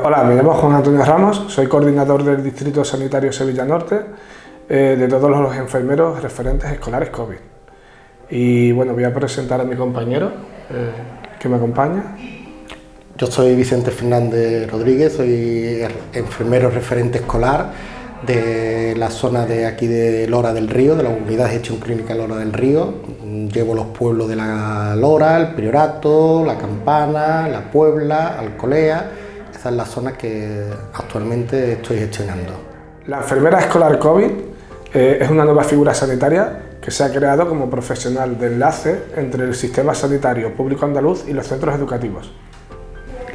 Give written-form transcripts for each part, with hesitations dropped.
Hola, me llamo Juan Antonio Ramos, soy coordinador del Distrito Sanitario Sevilla Norte de todos los enfermeros referentes escolares COVID. Y bueno, voy a presentar a mi compañero que me acompaña. Yo soy Vicente Fernández Rodríguez, soy enfermero referente escolar de la zona de aquí de Lora del Río, de la Unidad de Gestión Clínica Lora del Río. Llevo los pueblos de la Lora, el Priorato, la Campana, la Puebla, Alcolea. Esa es la zona que actualmente estoy gestionando. La enfermera escolar COVID es una nueva figura sanitaria que se ha creado como profesional de enlace entre el sistema sanitario público andaluz y los centros educativos.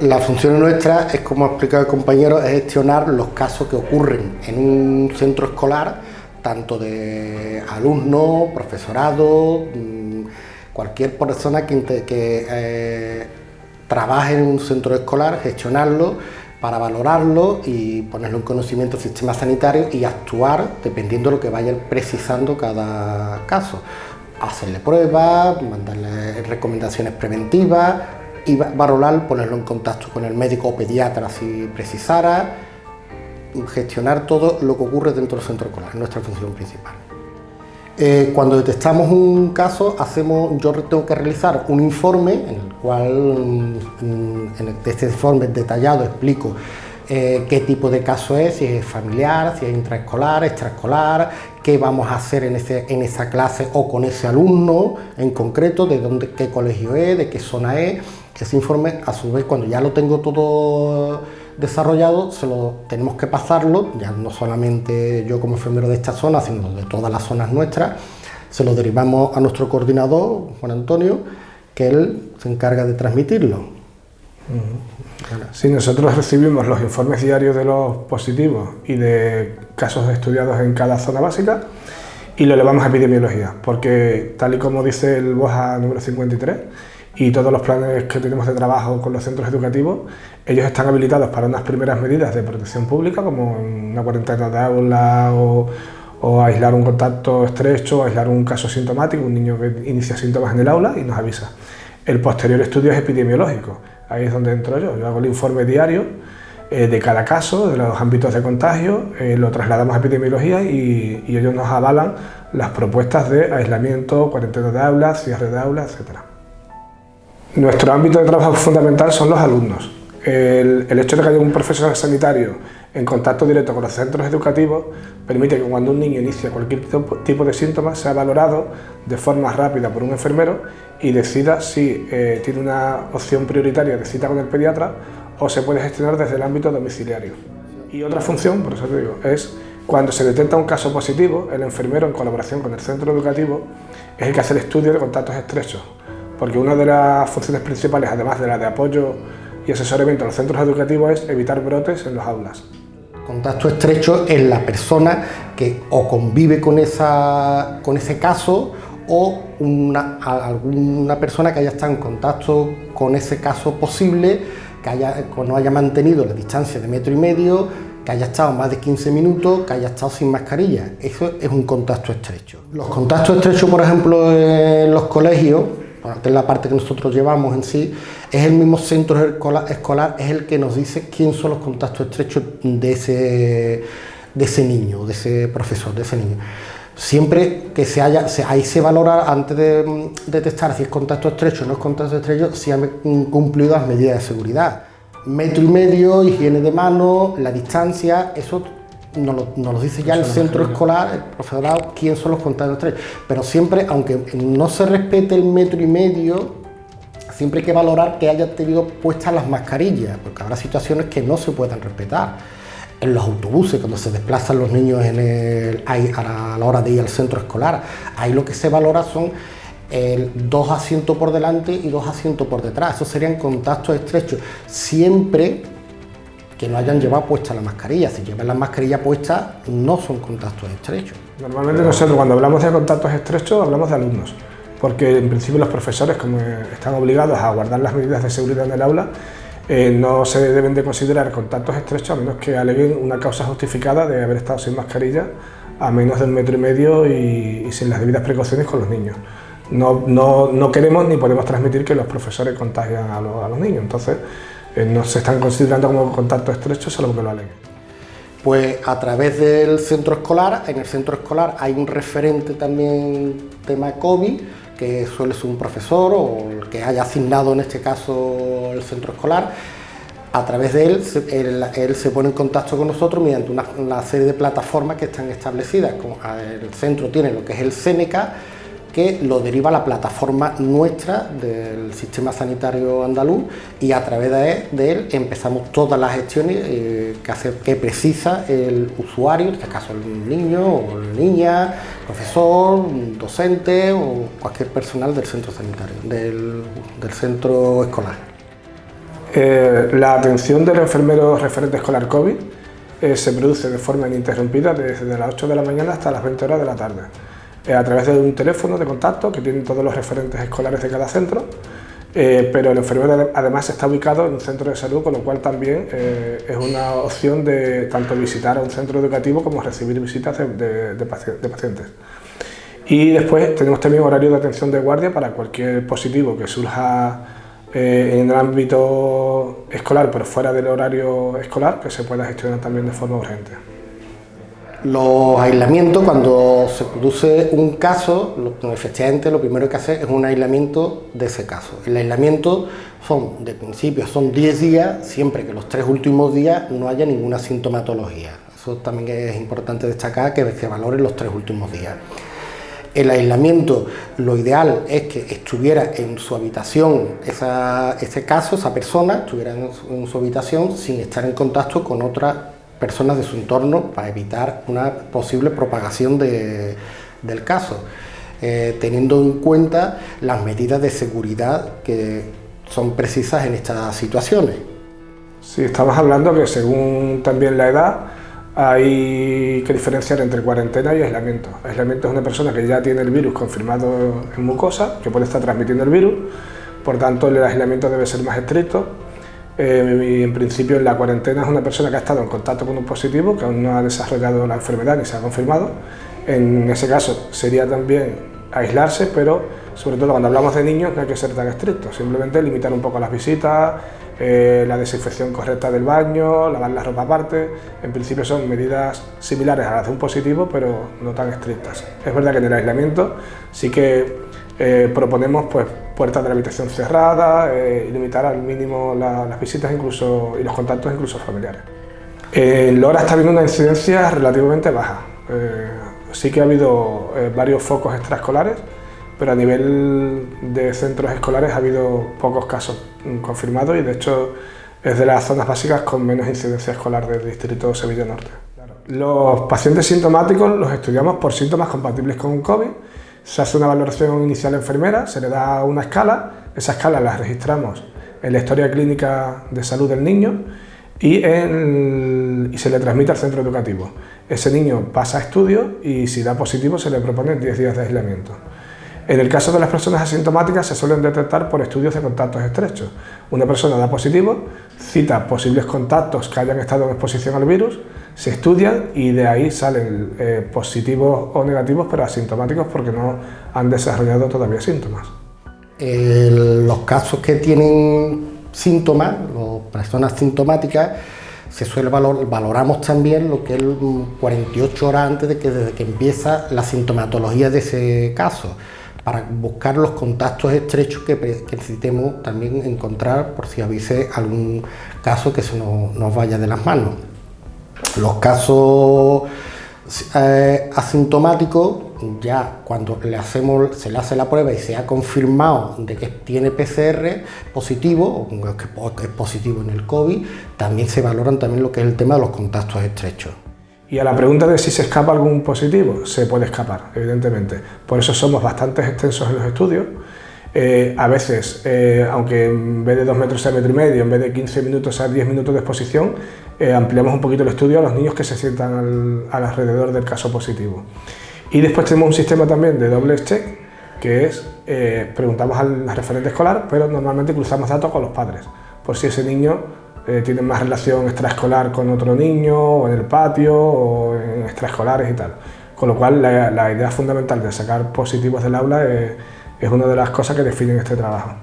La función nuestra es, como ha explicado el compañero, es gestionar los casos que ocurren en un centro escolar, tanto de alumnos, profesorado, cualquier persona que trabaje en un centro escolar, gestionarlo para valorarlo y ponerlo en conocimiento del sistema sanitario y actuar dependiendo de lo que vaya precisando cada caso. Hacerle pruebas, mandarle recomendaciones preventivas y valorar, ponerlo en contacto con el médico o pediatra si precisara, gestionar todo lo que ocurre dentro del centro escolar, es nuestra función principal. Cuando detectamos un caso, yo tengo que realizar un informe en el cual, en este informe detallado, explico qué tipo de caso es, si es familiar, si es intraescolar, extraescolar, qué vamos a hacer en esa clase o con ese alumno en concreto, qué colegio es, de qué zona es. Ese informe, a su vez, cuando ya lo tengo todo desarrollado, tenemos que pasarlo, ya no solamente yo como enfermero de esta zona, sino de todas las zonas nuestras, se lo derivamos a nuestro coordinador, Juan Antonio, que él se encarga de transmitirlo. Sí, nosotros recibimos los informes diarios de los positivos y de casos estudiados en cada zona básica y lo elevamos a epidemiología, porque tal y como dice el BOJA número 53, y todos los planes que tenemos de trabajo con los centros educativos, ellos están habilitados para unas primeras medidas de protección pública, como una cuarentena de aula o aislar un contacto estrecho, o aislar un caso sintomático, un niño que inicia síntomas en el aula y nos avisa. El posterior estudio es epidemiológico, ahí es donde entro yo hago el informe diario de cada caso, de los ámbitos de contagio, lo trasladamos a epidemiología y ellos nos avalan las propuestas de aislamiento, cuarentena de aula, cierre de aula, etc. Nuestro ámbito de trabajo fundamental son los alumnos. El hecho de que haya un profesional sanitario en contacto directo con los centros educativos permite que cuando un niño inicia cualquier tipo de síntomas sea valorado de forma rápida por un enfermero y decida si tiene una opción prioritaria de cita con el pediatra o se puede gestionar desde el ámbito domiciliario. Y otra función, por eso te digo, es cuando se detecta un caso positivo, el enfermero en colaboración con el centro educativo es el que hace el estudio de contactos estrechos, porque una de las funciones principales, además de la de apoyo y asesoramiento a los centros educativos, es evitar brotes en las aulas. Contacto estrecho es la persona que o convive con ese caso o alguna persona que haya estado en contacto con ese caso posible, que no haya mantenido la distancia de 1,5 metros, que haya estado más de 15 minutos, que haya estado sin mascarilla. Eso es un contacto estrecho. Los contactos estrechos, por ejemplo, en los colegios, que es la parte que nosotros llevamos en sí, es el mismo centro escolar, es el que nos dice quién son los contactos estrechos de ese niño, de ese profesor, de ese niño. Siempre que ahí se valora, antes de detectar si es contacto estrecho o no es contacto estrecho, si han cumplido las medidas de seguridad. 1,5 metros, higiene de manos, la distancia, eso nos lo dice ya el centro escolar, el profesorado, quién son los contactos estrechos. Pero siempre, aunque no se respete el 1,5 metros, siempre hay que valorar que haya tenido puestas las mascarillas, porque habrá situaciones que no se puedan respetar. En los autobuses, cuando se desplazan los niños a la hora de ir al centro escolar, ahí lo que se valora son 2 asientos por delante y 2 asientos por detrás. Esos serían contactos estrechos, siempre que no hayan llevado puesta la mascarilla. Si llevan la mascarilla puesta, no son contactos estrechos. Normalmente nosotros, cuando hablamos de contactos estrechos, hablamos de alumnos, porque en principio los profesores, como están obligados a guardar las medidas de seguridad en el aula, no se deben de considerar contactos estrechos a menos que aleguen una causa justificada de haber estado sin mascarilla a menos de 1,5 metros y sin las debidas precauciones con los niños. No queremos ni podemos transmitir que los profesores contagian a los niños, entonces no se están considerando como contactos estrechos, salvo que lo aleguen. Pues a través del centro escolar, en el centro escolar hay un referente también tema COVID, que suele ser un profesor o el que haya asignado en este caso el centro escolar. A través de él se pone en contacto con nosotros mediante una serie de plataformas que están establecidas. El centro tiene lo que es el Seneca, que lo deriva a la plataforma nuestra del sistema sanitario andaluz, y a través de él empezamos todas las gestiones que precisa el usuario, en este caso el niño o la niña, profesor, docente o cualquier personal del centro sanitario, del centro escolar. La atención del enfermero referente escolar COVID se produce de forma ininterrumpida desde las 8 de la mañana hasta las 20 horas de la tarde. A través de un teléfono de contacto que tienen todos los referentes escolares de cada centro, pero el enfermero además está ubicado en un centro de salud, con lo cual también es una opción de tanto visitar a un centro educativo como recibir visitas de pacientes. Y después tenemos también horario de atención de guardia para cualquier positivo que surja en el ámbito escolar, pero fuera del horario escolar, que se pueda gestionar también de forma urgente. Los aislamientos, cuando se produce un caso, efectivamente lo primero que hacer es un aislamiento de ese caso. El aislamiento de principio son 10 días, siempre que los 3 últimos días no haya ninguna sintomatología. Eso también es importante destacar, que se valoren los 3 últimos días. El aislamiento, lo ideal es que estuviera en su habitación, ese caso, esa persona, estuviera en su habitación sin estar en contacto con otras personas de su entorno, para evitar una posible propagación del caso, teniendo en cuenta las medidas de seguridad que son precisas en estas situaciones. Sí, estamos hablando que según también la edad hay que diferenciar entre cuarentena y aislamiento. Aislamiento es una persona que ya tiene el virus confirmado en mucosa, que puede estar transmitiendo el virus, por tanto el aislamiento debe ser más estricto. Y en principio en la cuarentena es una persona que ha estado en contacto con un positivo, que aún no ha desarrollado la enfermedad ni se ha confirmado. En ese caso sería también aislarse, pero sobre todo cuando hablamos de niños no hay que ser tan estricto, simplemente limitar un poco las visitas, la desinfección correcta del baño, lavar la ropa aparte. En principio son medidas similares a las de un positivo, pero no tan estrictas. Es verdad que en el aislamiento sí que proponemos pues puertas de la habitación cerradas y limitar al mínimo las visitas incluso, y los contactos incluso familiares. En Lora está habiendo una incidencia relativamente baja. Sí que ha habido varios focos extraescolares, pero a nivel de centros escolares ha habido pocos casos confirmados, y de hecho es de las zonas básicas con menos incidencia escolar del distrito Sevilla Norte. Los pacientes sintomáticos los estudiamos por síntomas compatibles con COVID. Se hace una valoración inicial enfermera, se le da una escala, esa escala la registramos en la historia clínica de salud del niño y se le transmite al centro educativo. Ese niño pasa a estudio y si da positivo se le proponen 10 días de aislamiento. En el caso de las personas asintomáticas se suelen detectar por estudios de contactos estrechos. Una persona da positivo, cita posibles contactos que hayan estado en exposición al virus, se estudian y de ahí salen positivos o negativos, pero asintomáticos porque no han desarrollado todavía síntomas. Los casos que tienen síntomas, las personas sintomáticas, se suele valoramos también lo que es 48 horas antes desde que empieza la sintomatología de ese caso, para buscar los contactos estrechos que necesitemos también encontrar por si avise algún caso que se nos vaya de las manos. Los casos asintomáticos, ya cuando se le hace la prueba y se ha confirmado de que tiene PCR positivo o que es positivo en el COVID, también se valoran también lo que es el tema de los contactos estrechos. Y a la pregunta de si se escapa algún positivo, se puede escapar, evidentemente. Por eso somos bastante extensos en los estudios. A veces, aunque en vez de 2 metros sea 1,5 metros, en vez de 15 minutos a 10 minutos de exposición, ampliamos un poquito el estudio a los niños que se sientan alrededor del caso positivo. Y después tenemos un sistema también de doble check, que es, preguntamos al referente escolar, pero normalmente cruzamos datos con los padres, por si ese niño tiene más relación extraescolar con otro niño, o en el patio, o en extraescolares y tal. Con lo cual, la idea fundamental de sacar positivos del aula es una de las cosas que definen este trabajo.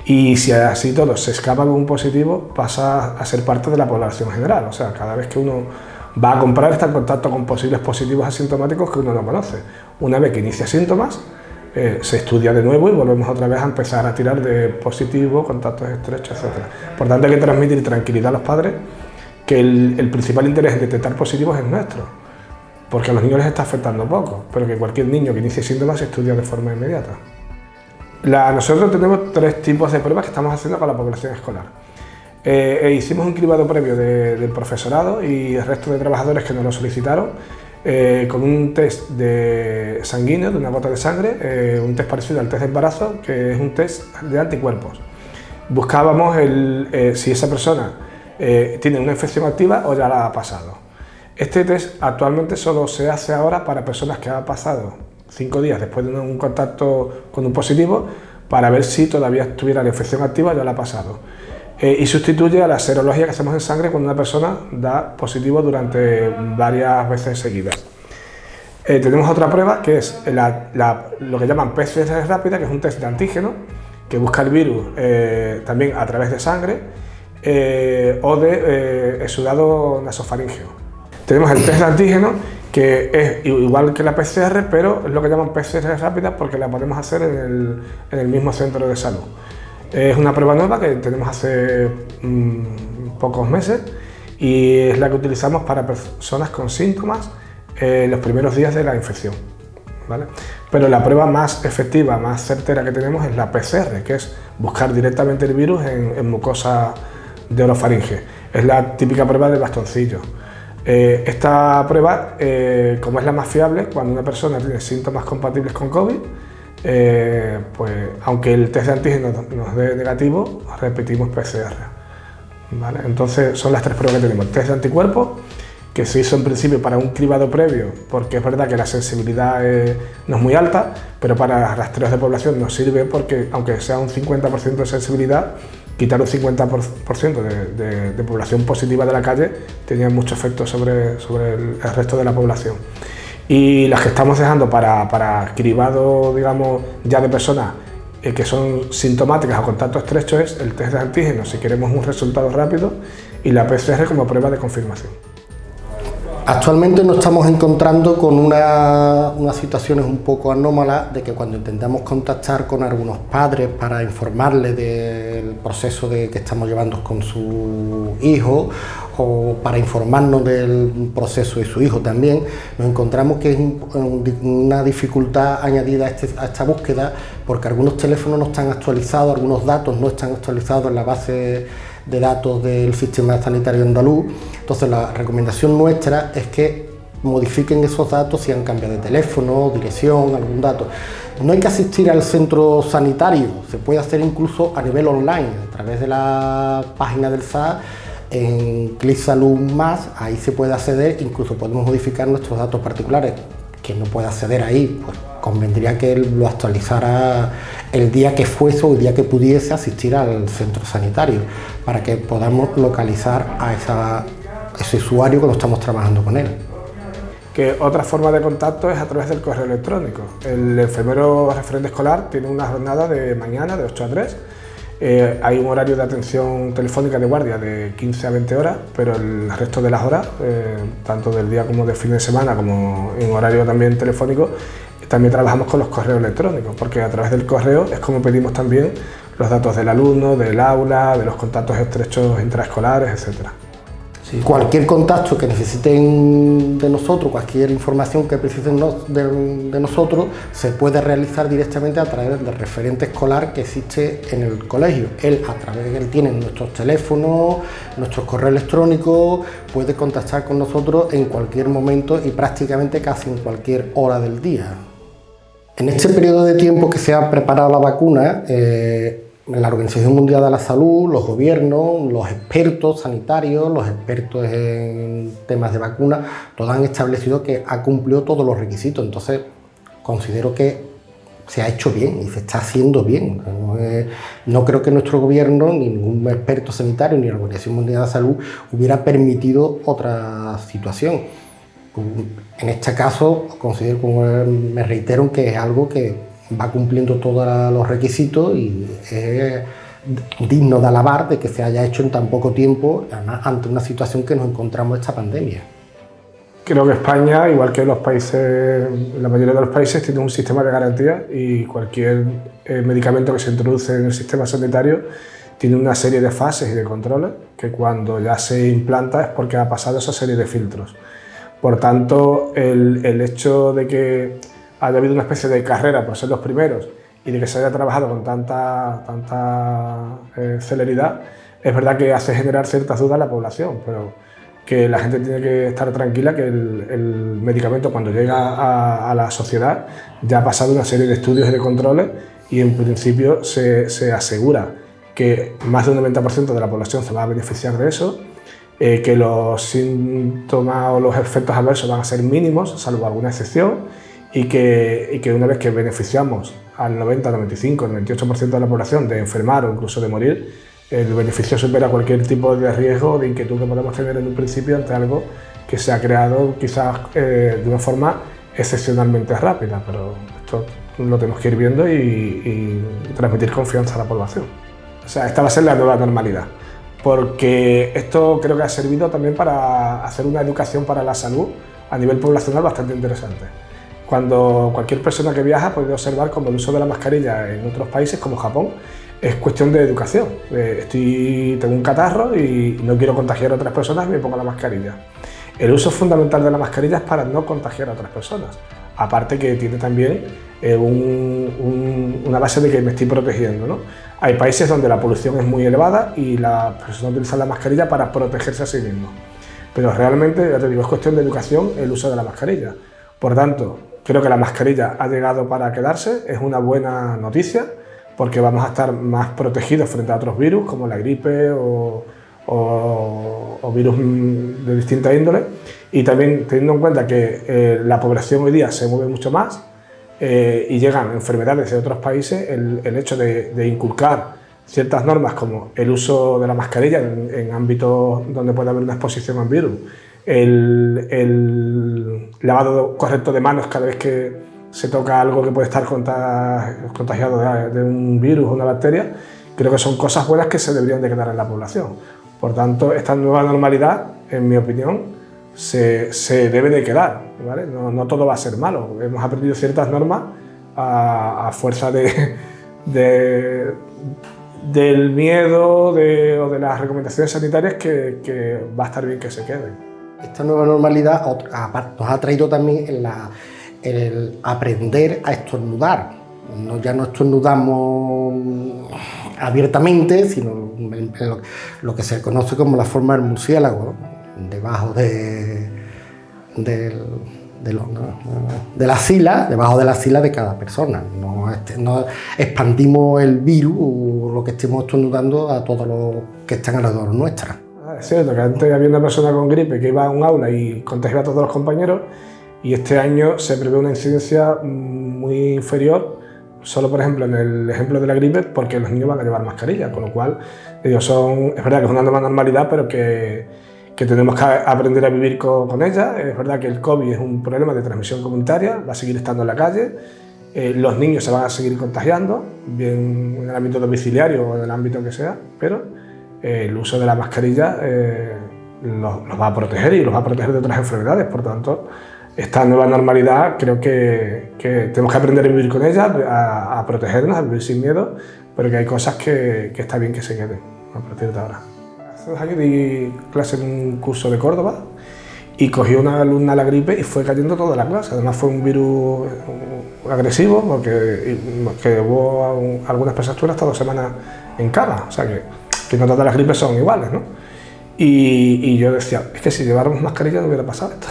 Y si así todo se escapa con un positivo, pasa a ser parte de la población general. O sea, cada vez que uno va a comprar está en contacto con posibles positivos asintomáticos que uno no conoce. Una vez que inicia síntomas, se estudia de nuevo y volvemos otra vez a empezar a tirar de positivo, contactos estrechos, etc. Por tanto, hay que transmitir tranquilidad a los padres que el principal interés en detectar positivos es nuestro, porque a los niños les está afectando poco, pero que cualquier niño que inicie síntomas se estudia de forma inmediata. Nosotros tenemos 3 tipos de pruebas que estamos haciendo con la población escolar. Hicimos un cribado previo del profesorado y el resto de trabajadores que nos lo solicitaron, con un test de sanguíneo, de una gota de sangre, un test parecido al test de embarazo, que es un test de anticuerpos. Buscábamos si esa persona tiene una infección activa o ya la ha pasado. Este test actualmente solo se hace ahora para personas que han pasado 5 días después de un contacto con un positivo, para ver si todavía tuviera la infección activa o ya la ha pasado. Y sustituye a la serología que hacemos en sangre cuando una persona da positivo durante varias veces seguidas. Tenemos otra prueba que es lo que llaman PCR rápida, que es un test de antígeno que busca el virus también a través de sangre o de exudado nasofaríngeo. Tenemos el test de antígeno, que es igual que la PCR, pero es lo que llaman PCR rápida porque la podemos hacer en el mismo centro de salud. Es una prueba nueva que tenemos hace pocos meses y es la que utilizamos para personas con síntomas los primeros días de la infección, ¿vale? Pero la prueba más efectiva, más certera que tenemos es la PCR, que es buscar directamente el virus en mucosa de orofaringe. Es la típica prueba del bastoncillo. Esta prueba, como es la más fiable, cuando una persona tiene síntomas compatibles con COVID, pues aunque el test de antígeno nos dé negativo, repetimos PCR, ¿vale? Entonces son las 3 pruebas que tenemos. El test de anticuerpos, que se hizo en principio para un cribado previo, porque es verdad que la sensibilidad no es muy alta, pero para rastreos de población nos sirve porque aunque sea un 50% de sensibilidad, quitar un 50% de población positiva de la calle tenía mucho efecto sobre el resto de la población. Y las que estamos dejando para cribado, digamos, ya de personas que son sintomáticas o contacto estrecho es el test de antígenos si queremos un resultado rápido y la PCR como prueba de confirmación. Actualmente nos estamos encontrando con unas situaciones un poco anómalas de que cuando intentamos contactar con algunos padres para informarles del proceso que estamos llevando con su hijo o para informarnos del proceso de su hijo también, nos encontramos que es una dificultad añadida a esta búsqueda porque algunos teléfonos no están actualizados, algunos datos no están actualizados en la base de datos del sistema sanitario andaluz. Entonces la recomendación nuestra es que modifiquen esos datos si han cambiado de teléfono, dirección, algún dato. No hay que asistir al centro sanitario, se puede hacer incluso a nivel online, a través de la página del SAT, en Clic Salud Más, ahí se puede acceder, incluso podemos modificar nuestros datos particulares. Quien no puede acceder ahí, pues convendría que él lo actualizara el día que fuese o el día que pudiese asistir al centro sanitario, para que podamos localizar a ese usuario cuando estamos trabajando con él. Que otra forma de contacto es a través del correo electrónico. El enfermero referente escolar tiene una jornada de mañana de 8 a 3. Hay un horario de atención telefónica de guardia de 15 a 20 horas, pero el resto de las horas, tanto del día como de fin de semana, como en horario también telefónico, también trabajamos con los correos electrónicos, porque a través del correo es como pedimos también los datos del alumno, del aula, de los contactos estrechos intraescolares, etc. Sí. Cualquier contacto que necesiten de nosotros, cualquier información que precisen de nosotros, se puede realizar directamente a través del referente escolar que existe en el colegio. Él tiene nuestros teléfonos, nuestros correos electrónicos, puede contactar con nosotros en cualquier momento y prácticamente casi en cualquier hora del día. En este periodo de tiempo que se ha preparado la vacuna, la Organización Mundial de la Salud, los gobiernos, los expertos sanitarios, los expertos en temas de vacunas, todos han establecido que ha cumplido todos los requisitos. Entonces, considero que se ha hecho bien y se está haciendo bien. No creo que nuestro gobierno, ni ningún experto sanitario, ni la Organización Mundial de la Salud hubiera permitido otra situación. En este caso, considero, como me reitero, que es algo que va cumpliendo todos los requisitos y es digno de alabar de que se haya hecho en tan poco tiempo, además ante una situación que nos encontramos esta pandemia. Creo que España, igual que los países, la mayoría de los países, tiene un sistema de garantía y cualquier medicamento que se introduce en el sistema sanitario tiene una serie de fases y de controles que cuando ya se implanta es porque ha pasado esa serie de filtros. Por tanto, el hecho de que haya habido una especie de carrera por ser los primeros y de que se haya trabajado con tanta celeridad, es verdad que hace generar ciertas dudas a la población, pero que la gente tiene que estar tranquila que el medicamento cuando llega a la sociedad ya ha pasado una serie de estudios y de controles y en principio se asegura que más de un 90% de la población se va a beneficiar de eso, que los síntomas o los efectos adversos van a ser mínimos, salvo alguna excepción, y que una vez que beneficiamos al 90, 95, 98% de la población de enfermar o incluso de morir, el beneficio supera cualquier tipo de riesgo o de inquietud que podemos tener en un principio ante algo que se ha creado quizás de una forma excepcionalmente rápida, pero esto lo tenemos que ir viendo y transmitir confianza a la población. O sea, esta va a ser la nueva normalidad, porque esto creo que ha servido también para hacer una educación para la salud a nivel poblacional bastante interesante. Cuando cualquier persona que viaja puede observar cómo el uso de la mascarilla en otros países como Japón es cuestión de educación. Tengo un catarro y no quiero contagiar a otras personas y me pongo la mascarilla. El uso fundamental de la mascarilla es para no contagiar a otras personas. Aparte que tiene también una base de que me estoy protegiendo, ¿no? Hay países donde la polución es muy elevada y las personas utilizan la mascarilla para protegerse a sí mismos. Pero realmente, ya te digo, es cuestión de educación el uso de la mascarilla. Por tanto, creo que la mascarilla ha llegado para quedarse, es una buena noticia, porque vamos a estar más protegidos frente a otros virus, como la gripe o virus de distinta índole. Y también teniendo en cuenta que la población hoy día se mueve mucho más y llegan enfermedades de otros países, el hecho de inculcar ciertas normas como el uso de la mascarilla en ámbitos donde puede haber una exposición a un virus, el lavado correcto de manos cada vez que se toca algo que puede estar contagiado de un virus o una bacteria, creo que son cosas buenas que se deberían de quedar en la población. Por tanto, esta nueva normalidad, en mi opinión, se debe de quedar, ¿vale? No todo va a ser malo. Hemos aprendido ciertas normas a fuerza del miedo o de las recomendaciones sanitarias que va a estar bien que se queden. Esta nueva normalidad nos ha traído también el aprender a estornudar. Ya no estornudamos abiertamente, sino lo que se conoce como la forma del murciélago, ¿no? Debajo de la sila, debajo de la sila de cada persona. No expandimos el virus o lo que estemos estornudando a todos los que están alrededor nuestra. Es cierto que antes había una persona con gripe que iba a un aula y contagiaba a todos los compañeros, y este año se prevé una incidencia muy inferior, solo por ejemplo en el ejemplo de la gripe, porque los niños van a llevar mascarilla, con lo cual es verdad que es una nueva normalidad, pero que tenemos que aprender a vivir con ella. Es verdad que el COVID es un problema de transmisión comunitaria, va a seguir estando en la calle, los niños se van a seguir contagiando, bien en el ámbito domiciliario o en el ámbito que sea, pero el uso de la mascarilla los va a proteger y los va a proteger de otras enfermedades. Por tanto, esta nueva normalidad creo que tenemos que aprender a vivir con ella, a protegernos, a vivir sin miedo, pero que hay cosas que está bien que se queden a partir de ahora. Hace 2 años di clase en un curso de Córdoba y cogió una alumna la gripe y fue cayendo toda la clase. Además fue un virus agresivo porque llevó a algunas personas hasta 2 semanas en cama, o sea que no todas las gripes son iguales, ¿no? Y yo decía, es que si lleváramos mascarilla no hubiera pasado esto.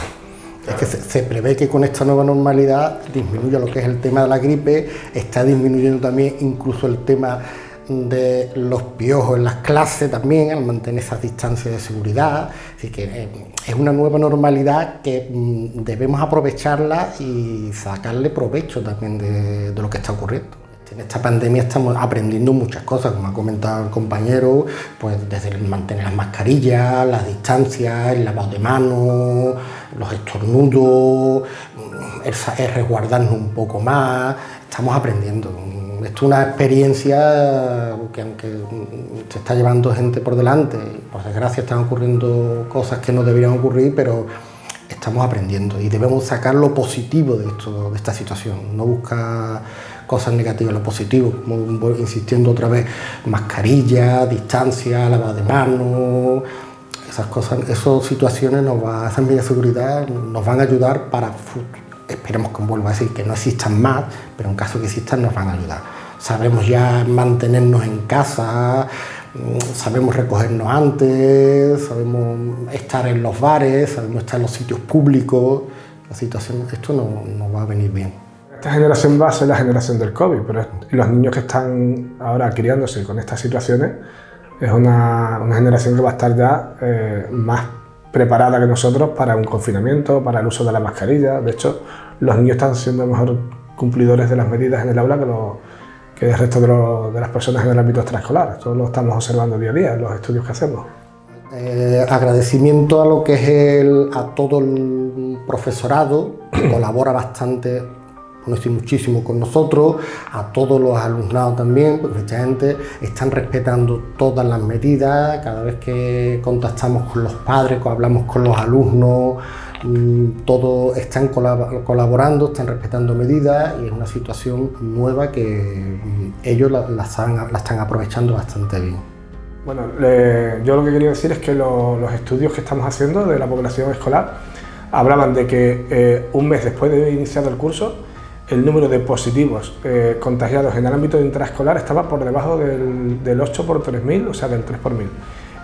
Es que se prevé que con esta nueva normalidad disminuya lo que es el tema de la gripe, está disminuyendo también incluso el tema de los piojos en las clases también, al mantener esas distancias de seguridad. Así que es una nueva normalidad que debemos aprovecharla y sacarle provecho también de lo que está ocurriendo. En esta pandemia estamos aprendiendo muchas cosas, como ha comentado el compañero, pues desde el mantener las mascarillas, las distancias, el lavado de manos, los estornudos, el resguardarnos un poco más. Estamos aprendiendo. esto es una experiencia que, aunque se está llevando gente por delante, por desgracia están ocurriendo cosas que no deberían ocurrir, pero estamos aprendiendo y debemos sacar lo positivo de esta situación, no buscar cosas negativas, lo positivo, como voy insistiendo otra vez, mascarilla, distancia, lavado de manos, esas cosas, esas situaciones esas medidas de seguridad nos van a ayudar para futuro. Esperemos que vuelva a decir que no existan más, pero en caso que existan nos van a ayudar. Sabemos ya mantenernos en casa, sabemos recogernos antes, sabemos estar en los bares, sabemos estar en los sitios públicos. La situación, esto no va a venir bien. Esta generación va a ser la generación del COVID, pero los niños que están ahora criándose con estas situaciones es una generación que va a estar ya más preparada que nosotros para un confinamiento, para el uso de la mascarilla. De hecho, los niños están siendo mejor cumplidores de las medidas en el aula que el resto de las personas en el ámbito extraescolar. Esto lo estamos observando día a día en los estudios que hacemos. Agradecimiento a lo que es a todo el profesorado, que colabora bastante, muchísimo con nosotros, a todos los alumnados también, porque efectivamente están respetando todas las medidas. Cada vez que contactamos con los padres, hablamos con los alumnos, todos están colaborando, están respetando medidas y es una situación nueva que ellos la están aprovechando bastante bien. Bueno, yo lo que quería decir es que los estudios que estamos haciendo de la población escolar hablaban de que un mes después de iniciado el curso, el número de positivos contagiados en el ámbito intraescolar estaba por debajo del 8 por 3.000, o sea, del 3 por 1.000.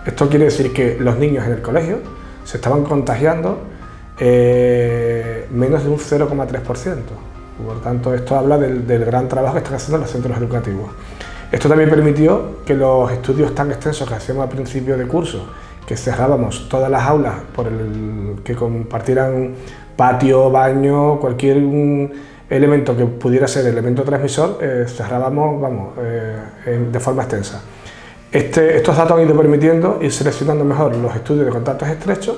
Esto quiere decir que los niños en el colegio se estaban contagiando menos de un 0,3%. Por tanto, esto habla del gran trabajo que están haciendo los centros educativos. Esto también permitió que los estudios tan extensos que hacíamos al principio de curso, que cerrábamos todas las aulas que compartieran patio, baño, cualquier elemento que pudiera ser elemento transmisor, cerrábamos de forma extensa. Estos datos han ido permitiendo ir seleccionando mejor los estudios de contactos estrechos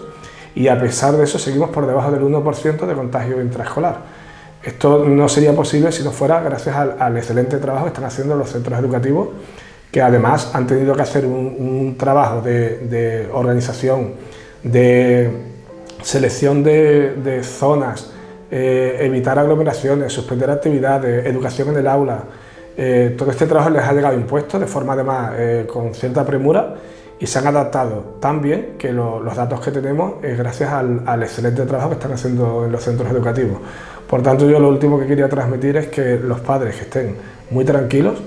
y a pesar de eso seguimos por debajo del 1% de contagio intraescolar. Esto no sería posible si no fuera gracias al excelente trabajo que están haciendo los centros educativos, que además han tenido que hacer un trabajo de organización, de selección de zonas, evitar aglomeraciones, suspender actividades, educación en el aula. Todo este trabajo les ha llegado impuesto de forma además con cierta premura y se han adaptado tan bien que los datos que tenemos es gracias al excelente trabajo que están haciendo en los centros educativos. Por tanto, yo lo último que quería transmitir es que los padres que estén muy tranquilos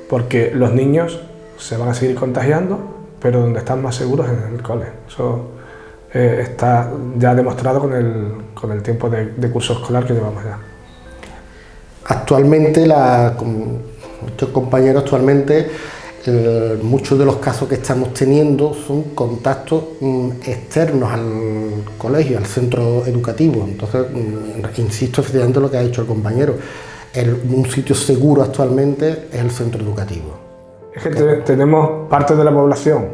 porque los niños se van a seguir contagiando, pero donde están más seguros es en el cole. Eso está ya demostrado con el tiempo de curso escolar que llevamos ya. Actualmente, muchos compañeros muchos de los casos que estamos teniendo son contactos externos al colegio, al centro educativo. Entonces, insisto efectivamente en lo que ha dicho el compañero, un sitio seguro actualmente es el centro educativo. Es que tenemos parte de la población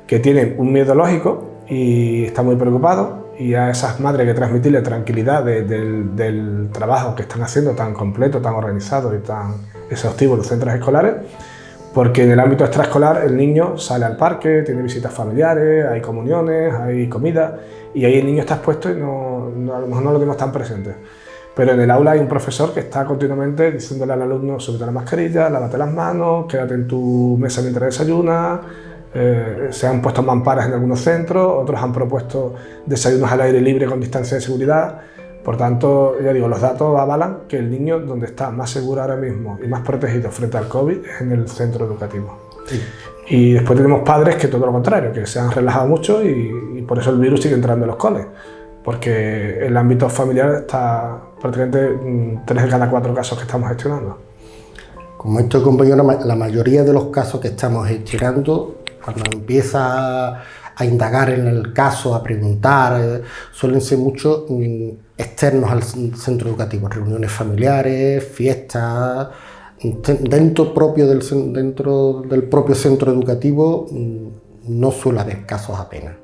que tiene un miedo lógico y está muy preocupado, y a esas madres que transmitirle tranquilidad del trabajo que están haciendo tan completo, tan organizado y tan exhaustivo en los centros escolares, porque en el ámbito extraescolar el niño sale al parque, tiene visitas familiares, hay comuniones, hay comida, y ahí el niño está expuesto y a lo mejor no lo tenemos tan presente. Pero en el aula hay un profesor que está continuamente diciéndole al alumno: súbete la mascarilla, lávate las manos, quédate en tu mesa mientras desayunas. Se han puesto mamparas en algunos centros, otros han propuesto desayunos al aire libre con distancia de seguridad. Por tanto, ya digo, los datos avalan que el niño donde está más seguro ahora mismo y más protegido frente al COVID es en el centro educativo. Sí. Y después tenemos padres que todo lo contrario, que se han relajado mucho y por eso el virus sigue entrando en los coles, porque el ámbito familiar está prácticamente 3 de cada 4 casos que estamos gestionando. Como esto, compañero, la mayoría de los casos que estamos gestionando, cuando empieza a indagar en el caso, a preguntar, suelen ser muchos externos al centro educativo, reuniones familiares, fiestas. Dentro del propio centro educativo no suele haber casos apenas.